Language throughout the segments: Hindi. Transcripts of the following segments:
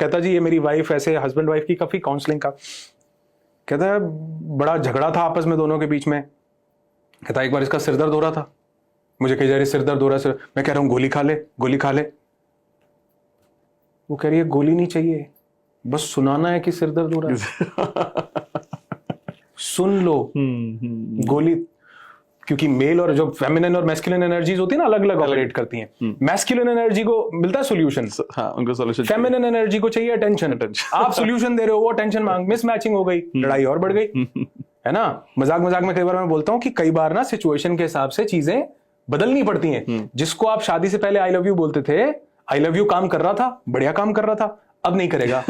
कहता जी ये मेरी वाइफ ऐसे, हस्बैंड वाइफ की काफी काउंसलिंग का, कहता है बड़ा झगड़ा था आपस में दोनों के बीच में। कहता एक बार इसका सिर दर्द हो रहा था, मुझे कही जा रही सिर दर्द हो रहा है, मैं कह रहा हूँ गोली खा ले, गोली खा ले। वो कह रही है गोली नहीं चाहिए, बस सुनाना है कि सिर दर्द हो रहा है। सुन लो। गोली, क्योंकि मेल और जो फेमिनिन और मैस्कुलिन एनर्जीज होती है ना, अलग अलग ऑपरेट करती हैं। मैस्कुलिन एनर्जी को मिलता है सोल्यूशन, उनको सोल्यूशन, फेमिनिन एनर्जी को चाहिए अटेंशन। आप सोल्यूशन दे रहे हो, वो अटेंशन मांग, मिसमैचिंग हो गई, लड़ाई और बढ़ गई, है ना। मजाक मजाक में कई बार मैं बोलता हूँ कि कई बार ना सिचुएशन के हिसाब से चीजें बदलनी पड़ती हैं। जिसको आप शादी से पहले आई लव यू बोलते थे, आई लव यू काम कर रहा था, बढ़िया काम कर रहा था, अब नहीं करेगा।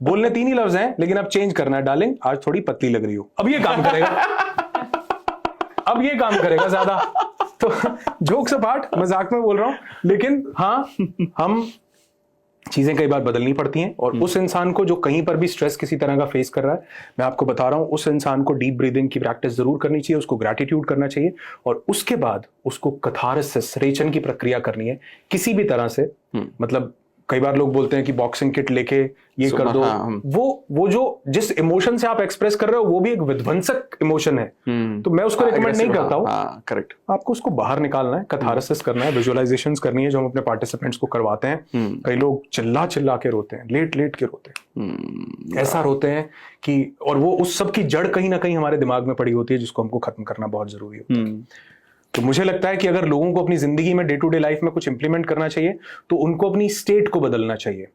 बोलने 3 ही लफ्ज हैं, लेकिन अब चेंज करना है, डार्लिंग आज थोड़ी पतली लग रही हो, अब ये काम करेगा। अब ये काम करेगा ज्यादा। तो जोक्स अपार्ट, मजाक में बोल रहा हूं, लेकिन हाँ, हम चीजें कई बार बदलनी पड़ती हैं। और उस इंसान को जो कहीं पर भी स्ट्रेस किसी तरह का फेस कर रहा है, मैं आपको बता रहा हूं, उस इंसान को डीप ब्रीदिंग की प्रैक्टिस जरूर करनी चाहिए, उसको ग्रैटिट्यूड करना चाहिए, और उसके बाद उसको कथारसिस, रेचन की प्रक्रिया करनी है किसी भी तरह से। मतलब कई बार लोग बोलते हैं कि बॉक्सिंग किट लेके ये कर दो, वो जो जिस इमोशन से आप एक्सप्रेस कर रहे हो वो भी एक विध्वंसक इमोशन है, तो मैं उसको रिकमेंड नहीं करता हूँ। करेक्ट, आपको उसको बाहर निकालना है, कथारसिस करना है, विजुअलाइजेशंस करनी है, जो हम अपने पार्टिसिपेंट्स को करवाते हैं। कई लोग चिल्ला चिल्ला के रोते हैं, लेट लेट के रोते हैं, ऐसा रोते हैं कि, और वो उस सब की जड़ कहीं ना कहीं हमारे दिमाग में पड़ी होती है, जिसको हमको खत्म करना बहुत जरूरी होता है। तो मुझे लगता है कि अगर लोगों को अपनी जिंदगी में डे टू डे लाइफ में कुछ इंप्लीमेंट करना चाहिए, तो उनको अपनी स्टेट को बदलना चाहिए।